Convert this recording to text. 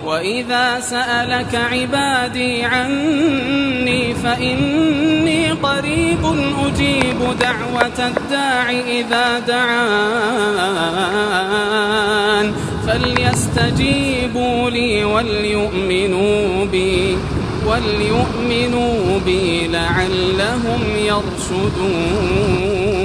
وإذا سألك عبادي عني فإني قريب أجيب دعوة الداع إذا دعان فليستجيبوا لي وليؤمنوا بي لعلهم يرشدون.